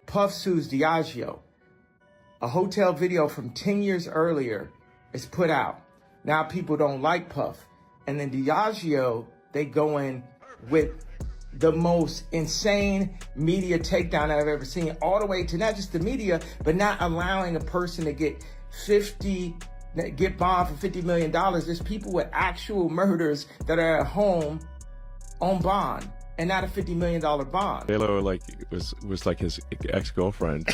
Puff sues Diageo. A hotel video from 10 years earlier is put out. Now people don't like Puff. And then Diageo, they go in with the most insane media takedown I've ever seen, all the way to not just the media, but not allowing a person to get bombed for $50 million. There's people with actual murders that are at home on bond and not a $50 million bond. Taylor was like his ex-girlfriend,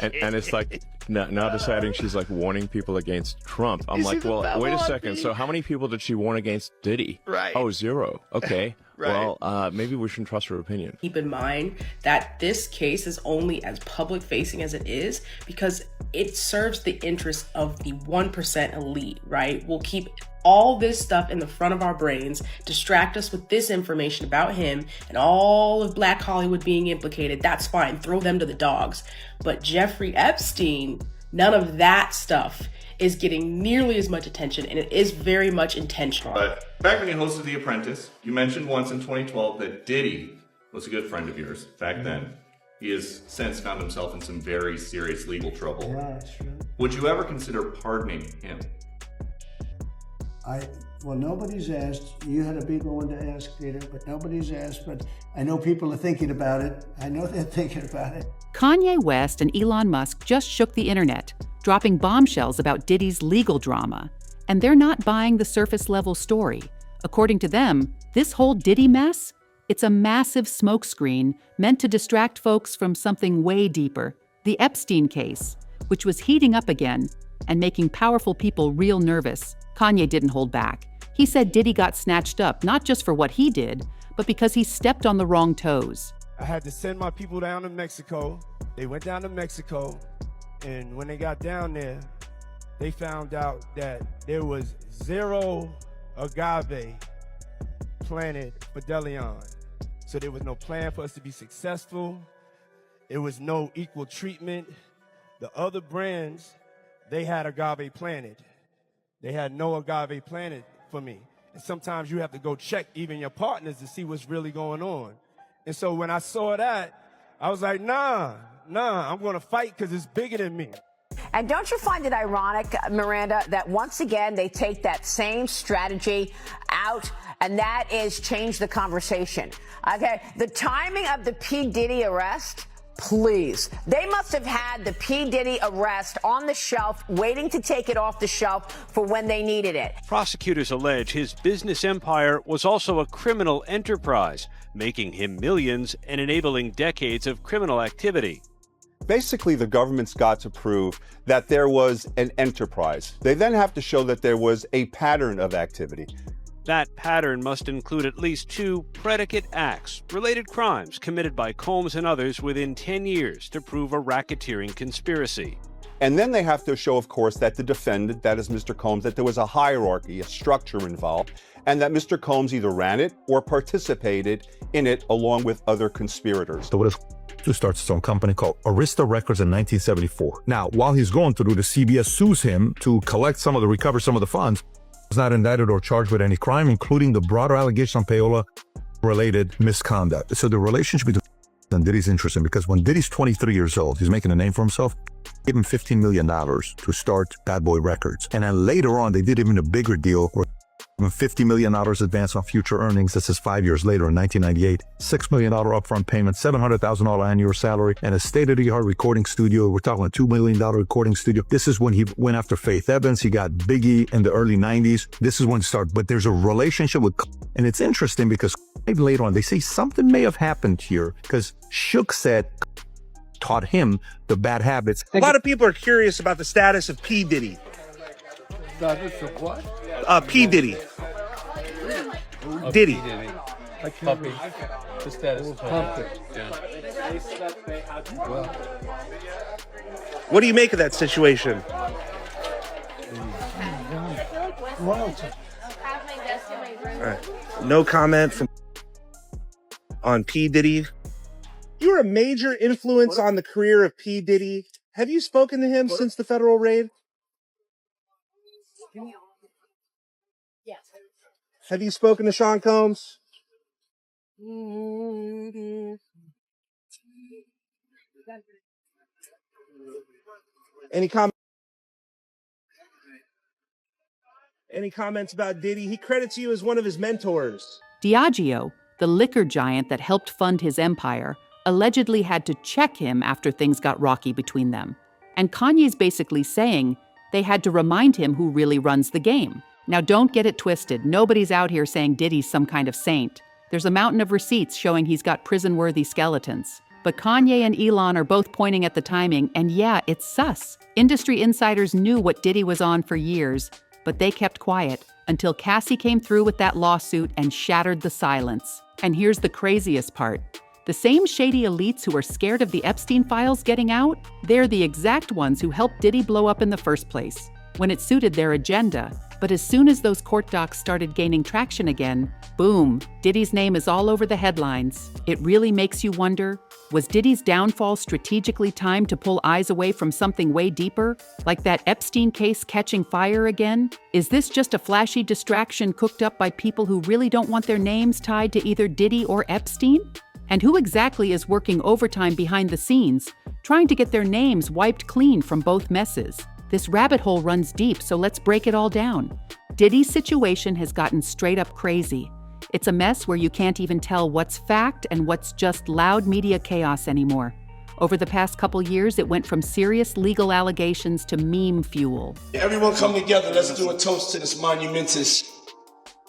and it's like now deciding she's like warning people against Trump. I'm like, well, wait a second. So how many people did she warn against Diddy? Right. Oh, 0. Okay. Right. Well, maybe we shouldn't trust her opinion. Keep in mind that this case is only as public facing as it is because it serves the interests of the 1% elite, right? We'll keep all this stuff in the front of our brains, distract us with this information about him and all of Black Hollywood being implicated. That's fine. Throw them to the dogs. But Jeffrey Epstein, none of that stuff is getting nearly as much attention, and it is very much intentional. But back when you hosted The Apprentice, you mentioned once in 2012 that Diddy was a good friend of yours back then. He has since found himself in some very serious legal trouble. Yeah, that's true. Would you ever consider pardoning him? Well, nobody's asked. You had a bigger one to ask, Peter, but nobody's asked. But I know people are thinking about it. I know they're thinking about it. Kanye West and Elon Musk just shook the internet, dropping bombshells about Diddy's legal drama. And they're not buying the surface-level story. According to them, this whole Diddy mess, it's a massive smokescreen meant to distract folks from something way deeper, the Epstein case, which was heating up again and making powerful people real nervous. Kanye didn't hold back. He said Diddy got snatched up not just for what he did, but because he stepped on the wrong toes. I had to send my people down to Mexico. They went down to Mexico, and when they got down there, they found out that there was 0 agave planted for Deleon. So there was no plan for us to be successful. There was no equal treatment. The other brands, they had agave planted. They had no agave planted for me. And sometimes you have to go check even your partners to see what's really going on. And so when I saw that, I was like, nah, I'm gonna fight because it's bigger than me. And don't you find it ironic, Miranda, that once again they take that same strategy out, and that is change the conversation. Okay, the timing of the P. Diddy arrest, please. They must have had the P. Diddy arrest on the shelf, waiting to take it off the shelf for when they needed it. Prosecutors allege his business empire was also a criminal enterprise, making him millions and enabling decades of criminal activity. Basically, the government's got to prove that there was an enterprise. They then have to show that there was a pattern of activity. That pattern must include at least 2 predicate acts, related crimes committed by Combs and others within 10 years to prove a racketeering conspiracy. And then they have to show, of course, that the defendant, that is Mr. Combs, that there was a hierarchy, a structure involved, and that Mr. Combs either ran it or participated in it along with other conspirators. So what is to start his own company called Arista Records in 1974. Now, while he's going through, the CBS sues him to recover some of the funds. He's not indicted or charged with any crime, including the broader allegation on payola-related misconduct. So the relationship between and Diddy's interesting because when Diddy's 23 years old, he's making a name for himself. Gave him $15 million to start Bad Boy Records. And then later on, they did even a bigger deal where $50 million advance on future earnings. This is 5 years later in 1998. $6 million upfront payment, $700,000 annual salary, and a state-of-the-art recording studio. We're talking a $2 million recording studio. This is when he went after Faith Evans. He got Biggie in the early 90s. This is when it started. But there's a relationship with, and it's interesting because later on, they say something may have happened here because Shook said taught him the bad habits. A lot of people are curious about the status of P. Diddy. P. Diddy. Diddy. Like puppy. The status of puppy. Yeah. What do you make of that situation? Well, All right. No comment on P. Diddy. You're a major influence on the career of P. Diddy. Have you spoken to him since the federal raid? Yes. Have you spoken to Sean Combs? Any comments about Diddy? He credits you as one of his mentors. Diageo, the liquor giant that helped fund his empire, allegedly had to check him after things got rocky between them. And Kanye's basically saying they had to remind him who really runs the game. Now don't get it twisted. Nobody's out here saying Diddy's some kind of saint. There's a mountain of receipts showing he's got prison-worthy skeletons. But Kanye and Elon are both pointing at the timing, and yeah, it's sus. Industry insiders knew what Diddy was on for years, but they kept quiet until Cassie came through with that lawsuit and shattered the silence. And here's the craziest part. The same shady elites who are scared of the Epstein files getting out, they're the exact ones who helped Diddy blow up in the first place, when it suited their agenda. But as soon as those court docs started gaining traction again, boom, Diddy's name is all over the headlines. It really makes you wonder, was Diddy's downfall strategically timed to pull eyes away from something way deeper, like that Epstein case catching fire again? Is this just a flashy distraction cooked up by people who really don't want their names tied to either Diddy or Epstein? And who exactly is working overtime behind the scenes, trying to get their names wiped clean from both messes? This rabbit hole runs deep, so let's break it all down. Diddy's situation has gotten straight up crazy. It's a mess where you can't even tell what's fact and what's just loud media chaos anymore. Over the past couple years, it went from serious legal allegations to meme fuel. Everyone come together, let's do a toast to this monumentous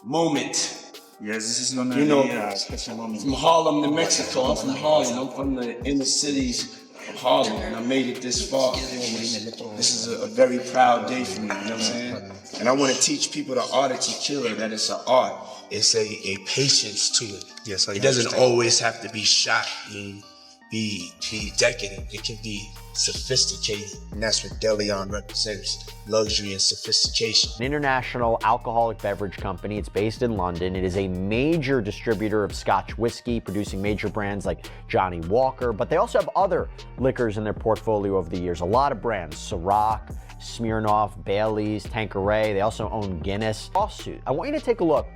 moment. Yes, this is gonna be a special moment. From Harlem to Mexico, I'm from Harlem, I'm from the inner cities of Harlem, and I made it this far. This is a very proud day for me, you know what I'm saying? And I want to teach people the art of tequila, that it's an art. It's a patience to it. Yes, it doesn't always have to be shot and be decadent. It can be sophisticated, and that's what DeLeon represents, luxury and sophistication. An international alcoholic beverage company. It's based in London. It is a major distributor of Scotch whiskey, producing major brands like Johnny Walker, but they also have other liquors in their portfolio over the years. A lot of brands, Ciroc, Smirnoff, Bailey's, Tanqueray. They also own Guinness. Lawsuit. I want you to take a look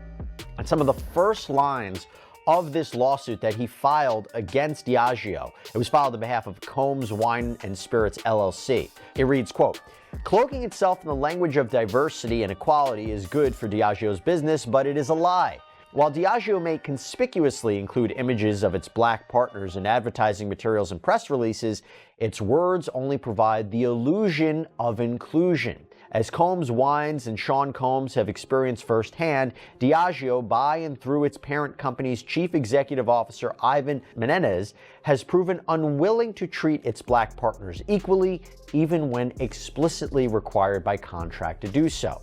at some of the first lines of this lawsuit that he filed against Diageo. It was filed on behalf of Combs Wine and Spirits LLC. It reads, quote, "Cloaking itself in the language of diversity and equality is good for Diageo's business, but it is a lie. While Diageo may conspicuously include images of its black partners in advertising materials and press releases, its words only provide the illusion of inclusion. As Combs Wines and Sean Combs have experienced firsthand, Diageo, by and through its parent company's chief executive officer, Ivan Menendez, has proven unwilling to treat its black partners equally, even when explicitly required by contract to do so."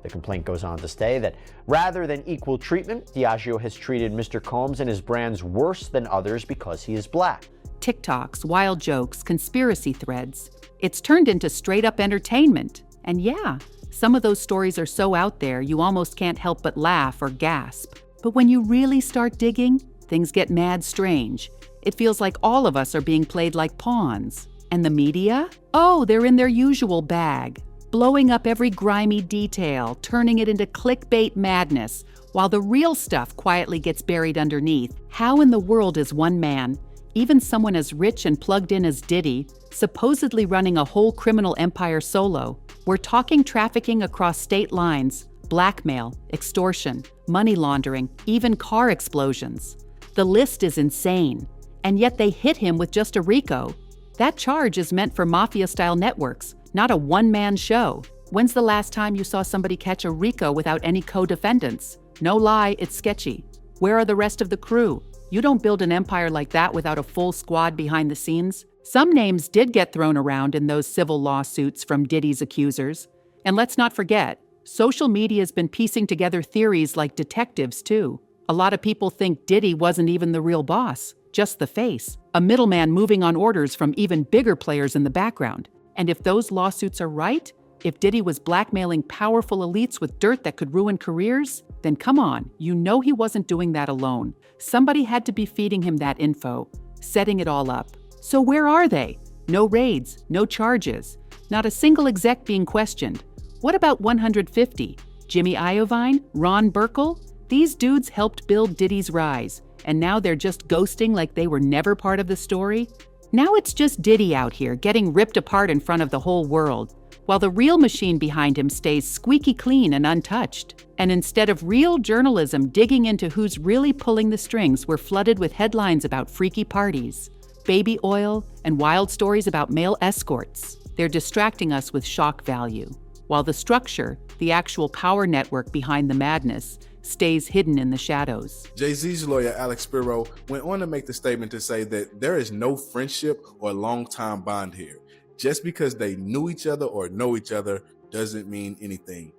The complaint goes on to say that rather than equal treatment, Diageo has treated Mr. Combs and his brands worse than others because he is black. TikToks, wild jokes, conspiracy threads. It's turned into straight-up entertainment. And yeah, some of those stories are so out there you almost can't help but laugh or gasp. But when you really start digging, things get mad strange. It feels like all of us are being played like pawns. And the media? Oh, they're in their usual bag, blowing up every grimy detail, turning it into clickbait madness, while the real stuff quietly gets buried underneath. How in the world is one man, even someone as rich and plugged in as Diddy, supposedly running a whole criminal empire solo? We're talking trafficking across state lines, blackmail, extortion, money laundering, even car explosions. The list is insane. And yet they hit him with just a RICO. That charge is meant for mafia-style networks, not a one-man show. When's the last time you saw somebody catch a RICO without any co-defendants? No lie, it's sketchy. Where are the rest of the crew? You don't build an empire like that without a full squad behind the scenes. Some names did get thrown around in those civil lawsuits from Diddy's accusers. And let's not forget, social media has been piecing together theories like detectives too. A lot of people think Diddy wasn't even the real boss, just the face, a middleman moving on orders from even bigger players in the background. And if those lawsuits are right, if Diddy was blackmailing powerful elites with dirt that could ruin careers, then come on, you know he wasn't doing that alone. Somebody had to be feeding him that info, setting it all up. So where are they? No raids, no charges, not a single exec being questioned. What about 150? Jimmy Iovine, Ron Burkle? These dudes helped build Diddy's rise, and now they're just ghosting like they were never part of the story? Now it's just Diddy out here getting ripped apart in front of the whole world, while the real machine behind him stays squeaky clean and untouched. And instead of real journalism digging into who's really pulling the strings, we're flooded with headlines about freaky parties, baby oil, and wild stories about male escorts. They're distracting us with shock value, while the structure, the actual power network behind the madness, stays hidden in the shadows. Jay-Z's lawyer, Alex Spiro, went on to make the statement to say that there is no friendship or long-time bond here. Just because they knew each other or know each other doesn't mean anything.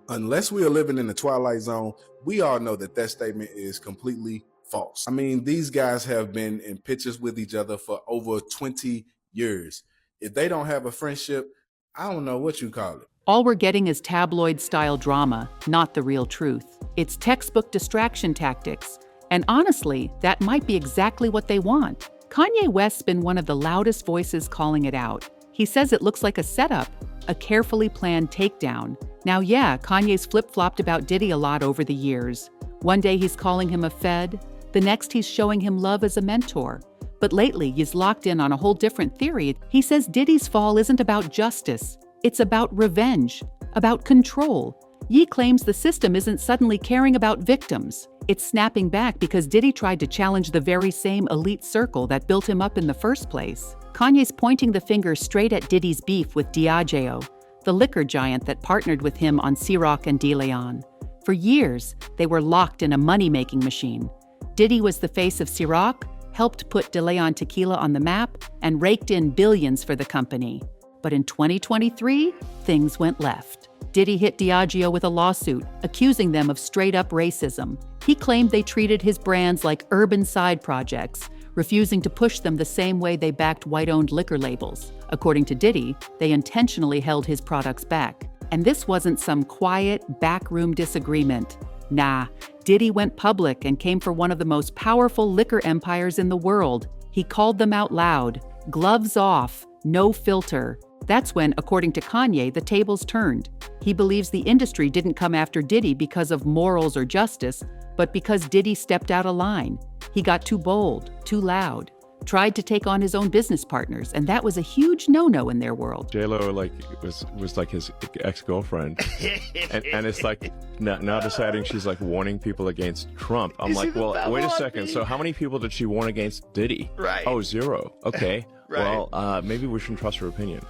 Unless we are living in the Twilight Zone, we all know that that statement is completely false. I mean, these guys have been in pictures with each other for over 20 years. If they don't have a friendship, I don't know what you call it. All we're getting is tabloid-style drama, not the real truth. It's textbook distraction tactics. And honestly, that might be exactly what they want. Kanye West's been one of the loudest voices calling it out. He says it looks like a setup, a carefully planned takedown. Now yeah, Kanye's flip-flopped about Diddy a lot over the years. One day he's calling him a fed, the next he's showing him love as a mentor. But lately, he's locked in on a whole different theory. He says Diddy's fall isn't about justice. It's about revenge, about control. Ye claims the system isn't suddenly caring about victims. It's snapping back because Diddy tried to challenge the very same elite circle that built him up in the first place. Kanye's pointing the finger straight at Diddy's beef with Diageo, the liquor giant that partnered with him on Ciroc and DeLeon. For years, they were locked in a money-making machine. Diddy was the face of Ciroc, helped put DeLeon tequila on the map, and raked in billions for the company. But in 2023, things went left. Diddy hit Diageo with a lawsuit, accusing them of straight-up racism. He claimed they treated his brands like urban side projects, refusing to push them the same way they backed white-owned liquor labels. According to Diddy, they intentionally held his products back. And this wasn't some quiet, backroom disagreement. Nah, Diddy went public and came for one of the most powerful liquor empires in the world. He called them out loud. Gloves off, no filter. That's when, according to Kanye, the tables turned. He believes the industry didn't come after Diddy because of morals or justice, but because Diddy stepped out of line. He got too bold, too loud, tried to take on his own business partners, and that was a huge no-no in their world. J-Lo was like his ex-girlfriend, and it's like now deciding she's like warning people against Trump. I'm like, well, wait a second. So how many people did she warn against Diddy? Right. Oh, 0. Okay. Right. Well, maybe we shouldn't trust her opinion.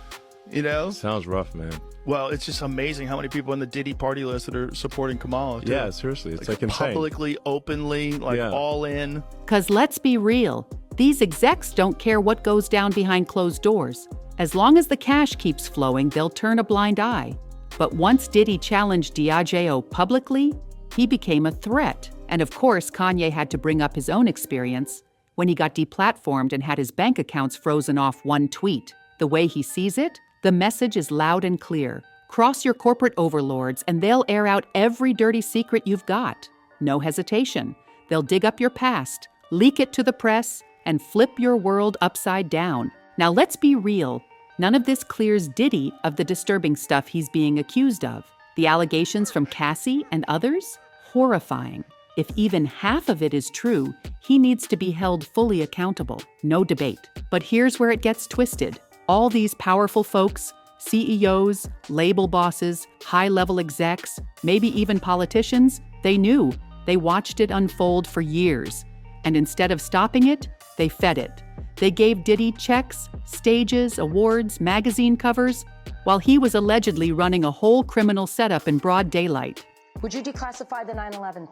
You know? Sounds rough, man. Well, it's just amazing how many people in the Diddy party list that are supporting Kamala. Too. Yeah, seriously. It's like insane. Publicly, openly, all in. Because let's be real, these execs don't care what goes down behind closed doors. As long as the cash keeps flowing, they'll turn a blind eye. But once Diddy challenged Diageo publicly, he became a threat. And of course, Kanye had to bring up his own experience when he got deplatformed and had his bank accounts frozen off one tweet. The way he sees it, the message is loud and clear. Cross your corporate overlords and they'll air out every dirty secret you've got. No hesitation. They'll dig up your past, leak it to the press, and flip your world upside down. Now let's be real. None of this clears Diddy of the disturbing stuff he's being accused of. The allegations from Cassie and others? Horrifying. If even half of it is true, he needs to be held fully accountable. No debate. But here's where it gets twisted. All these powerful folks, CEOs, label bosses, high-level execs, maybe even politicians, they knew. They watched it unfold for years. And instead of stopping it, they fed it. They gave Diddy checks, stages, awards, magazine covers, while he was allegedly running a whole criminal setup in broad daylight. Would you declassify the 9/11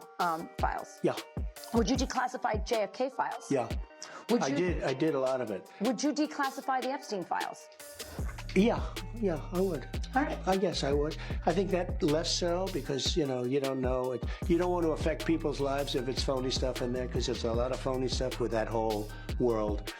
files? Yeah. Would you declassify JFK files? Yeah. I did a lot of it. Would you declassify the Epstein files? Yeah, I would. All right. I guess I would. I think that less so because, you don't know it. You don't want to affect people's lives if it's phony stuff in there because there's a lot of phony stuff with that whole world.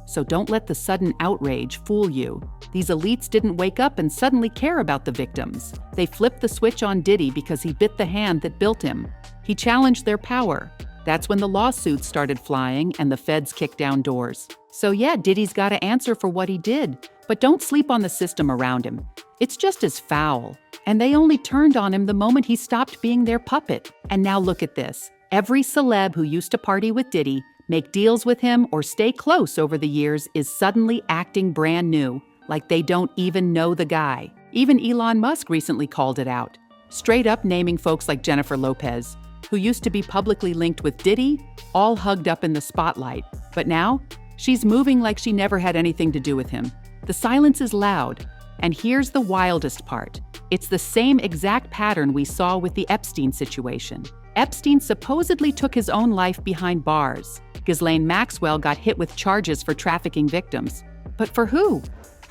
So don't let the sudden outrage fool you. These elites didn't wake up and suddenly care about the victims. They flipped the switch on Diddy because he bit the hand that built him. He challenged their power. That's when the lawsuits started flying and the feds kicked down doors. So yeah, Diddy's got to answer for what he did, but don't sleep on the system around him. It's just as foul. And they only turned on him the moment he stopped being their puppet. And now look at this. Every celeb who used to party with Diddy make deals with him, or stay close over the years is suddenly acting brand new, like they don't even know the guy. Even Elon Musk recently called it out, straight up naming folks like Jennifer Lopez, who used to be publicly linked with Diddy, all hugged up in the spotlight. But now, she's moving like she never had anything to do with him. The silence is loud, and here's the wildest part. It's the same exact pattern we saw with the Epstein situation. Epstein supposedly took his own life behind bars. Ghislaine Maxwell got hit with charges for trafficking victims. But for who?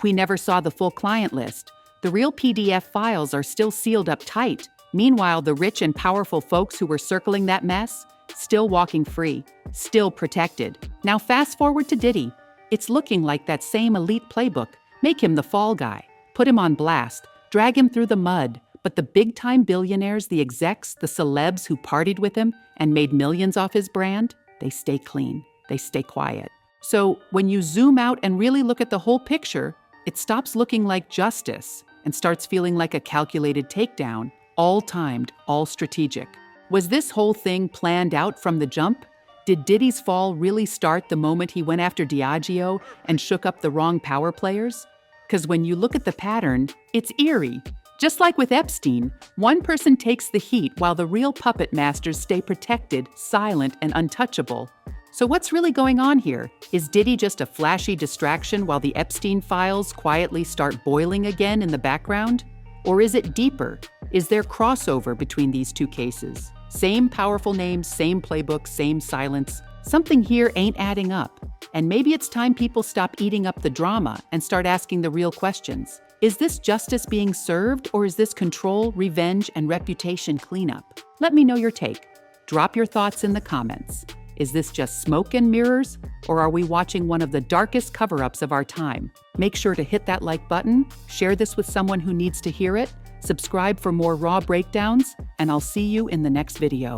We never saw the full client list. The real PDF files are still sealed up tight. Meanwhile, the rich and powerful folks who were circling that mess, still walking free, still protected. Now fast forward to Diddy. It's looking like that same elite playbook. Make him the fall guy, put him on blast, drag him through the mud. But the big-time billionaires, the execs, the celebs who partied with him and made millions off his brand, they stay clean, they stay quiet. So when you zoom out and really look at the whole picture, it stops looking like justice and starts feeling like a calculated takedown, all timed, all strategic. Was this whole thing planned out from the jump? Did Diddy's fall really start the moment he went after Diageo and shook up the wrong power players? Because when you look at the pattern, it's eerie. Just like with Epstein, one person takes the heat while the real puppet masters stay protected, silent, and untouchable. So what's really going on here? Is Diddy just a flashy distraction while the Epstein files quietly start boiling again in the background? Or is it deeper? Is there crossover between these two cases? Same powerful names, same playbook, same silence. Something here ain't adding up. And maybe it's time people stop eating up the drama and start asking the real questions. Is this justice being served, or is this control, revenge, and reputation cleanup? Let me know your take. Drop your thoughts in the comments. Is this just smoke and mirrors, or are we watching one of the darkest cover-ups of our time? Make sure to hit that like button, share this with someone who needs to hear it, subscribe for more raw breakdowns, and I'll see you in the next video.